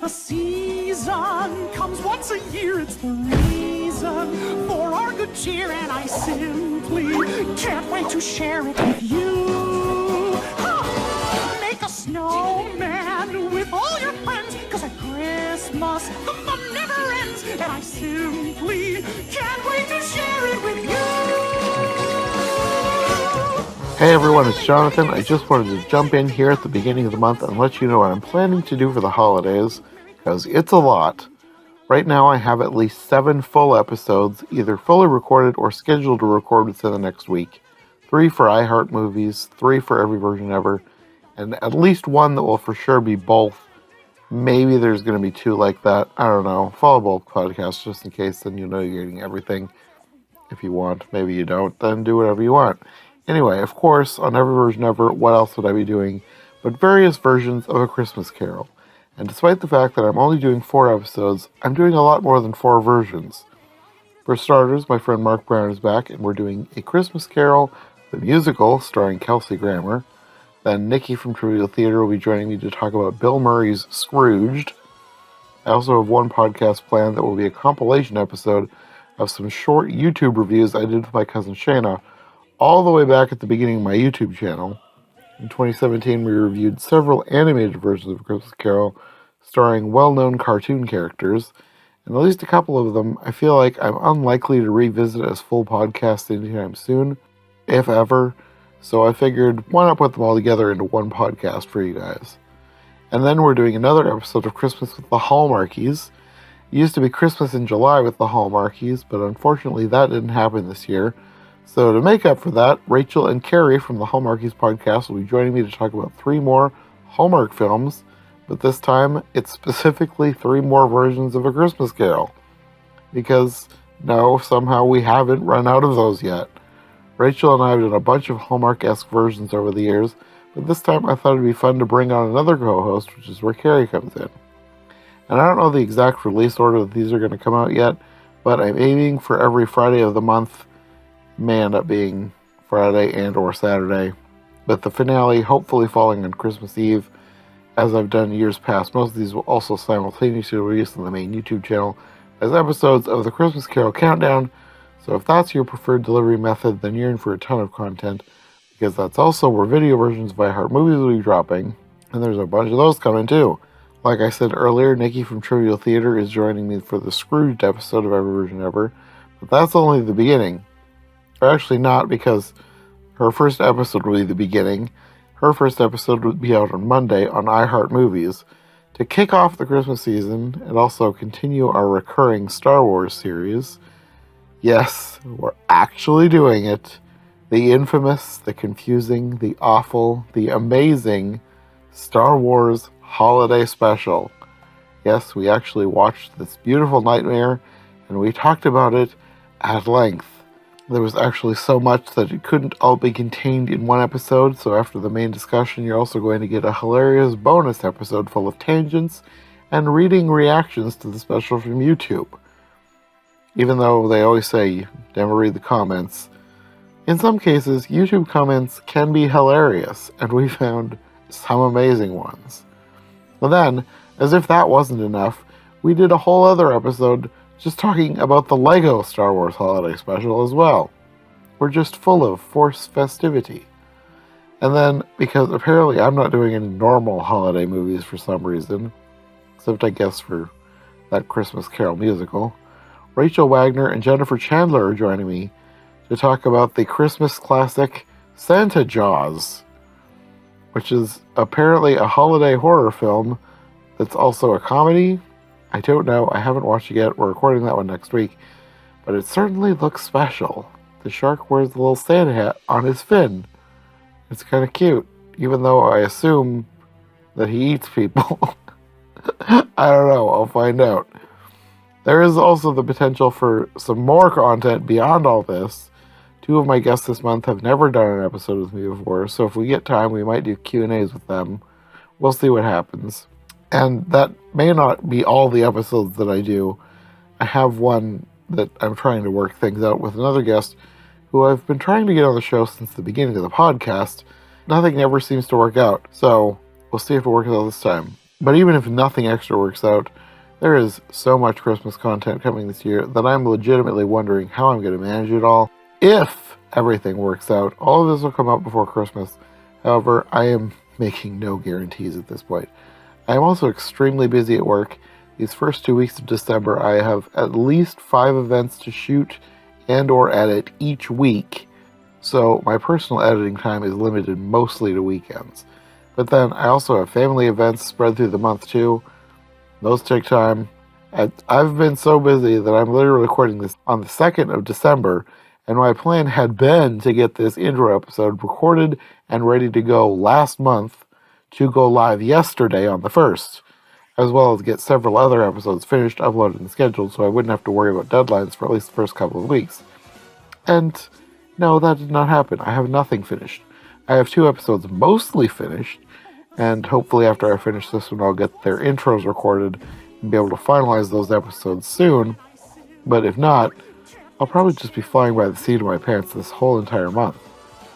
The season comes once a year, it's the reason for our good cheer, and I simply can't wait to share it with you. Make a snowman with all your friends, 'cause at Christmas the fun never ends, and I simply can't wait to share it with you. Hey everyone, it's Jonathan. I just wanted to jump in here at the beginning of the month and let you know what I'm planning to do for the holidays, because it's a lot. Right now I have at least 7 full episodes, either fully recorded or scheduled to record within the next week. 3 for iHeart Movies, 3 for Every Version Ever, and at least 1 that will for sure be both. Maybe there's going to be 2 like that. I don't know. Follow both podcasts just in case, then you know you're getting everything. If you want, maybe you don't, then do whatever you want. Anyway, of course, on Every Version Ever, what else would I be doing but various versions of A Christmas Carol? And despite the fact that I'm only doing 4 episodes, I'm doing a lot more than 4 versions. For starters, my friend Mark Brown is back, and we're doing A Christmas Carol, the musical, starring Kelsey Grammer. Then Nikki from Trivial Theater will be joining me to talk about Bill Murray's Scrooged. I also have one podcast planned that will be a compilation episode of some short YouTube reviews I did with my cousin Shayna, all the way back at the beginning of my YouTube channel. In 2017, we reviewed several animated versions of Christmas Carol starring well-known cartoon characters, and at least a couple of them I feel like I'm unlikely to revisit as full podcasts anytime soon, if ever, so I figured why not put them all together into one podcast for you guys. And then we're doing another episode of Christmas with the Hallmarkies. It used to be Christmas in July with the Hallmarkies, but unfortunately that didn't happen this year. So to make up for that, Rachel and Carrie from the Hallmarkies podcast will be joining me to talk about 3 more Hallmark films, but this time it's specifically 3 more versions of A Christmas Carol. Because, no, somehow we haven't run out of those yet. Rachel and I have done a bunch of Hallmark-esque versions over the years, but this time I thought it'd be fun to bring on another co-host, which is where Carrie comes in. And I don't know the exact release order that these are going to come out yet, but I'm aiming for every Friday of the month. May end up being Friday and or Saturday, but the finale hopefully falling on Christmas Eve, as I've done years past. Most of these will also simultaneously release on the main YouTube channel as episodes of the Christmas Carol Countdown, so if that's your preferred delivery method, then you're in for a ton of content, because that's also where video versions of iHeart Movies will be dropping, and there's a bunch of those coming too. Like I said earlier, Nikki from Trivial Theater is joining me for the Scrooged episode of Every Version Ever, but that's only the beginning. Or actually not, because her first episode will be the beginning. Her first episode would be out on Monday on iHeart Movies to kick off the Christmas season and also continue our recurring Star Wars series. Yes, we're actually doing it. The infamous, the confusing, the awful, the amazing Star Wars Holiday Special. Yes, we actually watched this beautiful nightmare and we talked about it at length. There was actually so much that it couldn't all be contained in one episode, so after the main discussion, you're also going to get a hilarious bonus episode full of tangents and reading reactions to the special from YouTube. Even though they always say you never read the comments, in some cases, YouTube comments can be hilarious, and we found some amazing ones. And then, as if that wasn't enough, we did a whole other episode just talking about the Lego Star Wars Holiday Special as well. We're just full of forced festivity. And then, because apparently I'm not doing any normal holiday movies for some reason, except I guess for that Christmas Carol musical, Rachel Wagner and Jennifer Chandler are joining me to talk about the Christmas classic Santa Jaws, which is apparently a holiday horror film that's also a comedy. I don't know, I haven't watched it yet, we're recording that one next week, but it certainly looks special. The shark wears the little Santa hat on his fin. It's kind of cute, even though I assume that he eats people. I don't know, I'll find out. There is also the potential for some more content beyond all this. 2 of my guests this month have never done an episode with me before, so if we get time, we might do Q&As with them. We'll see what happens. And that may not be all the episodes that I do. I have one that I'm trying to work things out with another guest who I've been trying to get on the show since the beginning of the podcast. Nothing ever seems to work out, so we'll see if it works out this time. But even if nothing extra works out, there is so much Christmas content coming this year that I'm legitimately wondering how I'm going to manage it all. If everything works out, all of this will come out before Christmas. However, I am making no guarantees at this point. I am also extremely busy at work. These first 2 weeks of December, I have at least 5 events to shoot and or edit each week, so my personal editing time is limited mostly to weekends. But then I also have family events spread through the month too. Those take time. I've been so busy that I'm literally recording this on the 2nd of December, and my plan had been to get this intro episode recorded and ready to go last month to go live yesterday on the 1st, as well as get several other episodes finished, uploaded, and scheduled so I wouldn't have to worry about deadlines for at least the first couple of weeks. And no, that did not happen. I have nothing finished. I have 2 episodes mostly finished, and hopefully after I finish this one, I'll get their intros recorded and be able to finalize those episodes soon. But if not, I'll probably just be flying by the seat of my pants this whole entire month,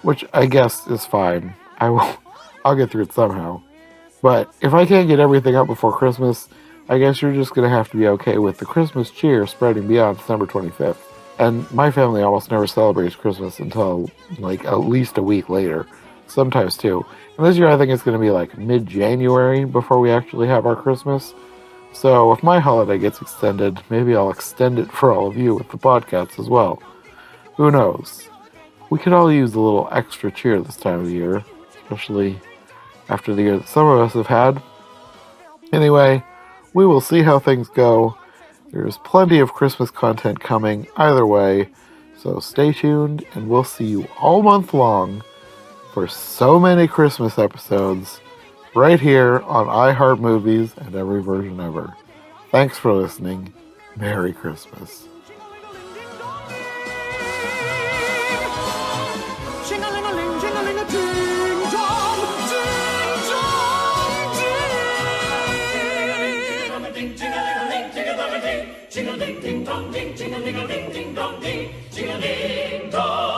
which I guess is fine. I'll get through it somehow. But if I can't get everything up before Christmas, I guess you're just going to have to be okay with the Christmas cheer spreading beyond December 25th. And my family almost never celebrates Christmas until, like, at least a week later. Sometimes 2. And this year I think it's going to be, like, mid-January before we actually have our Christmas. So if my holiday gets extended, maybe I'll extend it for all of you with the podcast as well. Who knows? We could all use a little extra cheer this time of year, especially after the year that some of us have had. Anyway, we will see how things go. There's plenty of Christmas content coming either way, so stay tuned, and we'll see you all month long for so many Christmas episodes right here on iHeart Movies and every version ever. Thanks for listening. Merry Christmas. Ching-a-ling-a-ling, ching-a-ling-a-ding-dong, ding-dong, ding. Ching-a-ling-a-ling, ching-a-ling-a-ding, ching-a-ling-ding-dong, ding, ching-a-ling-a-ling, ding-dong, ding, ching-a-ling-dong.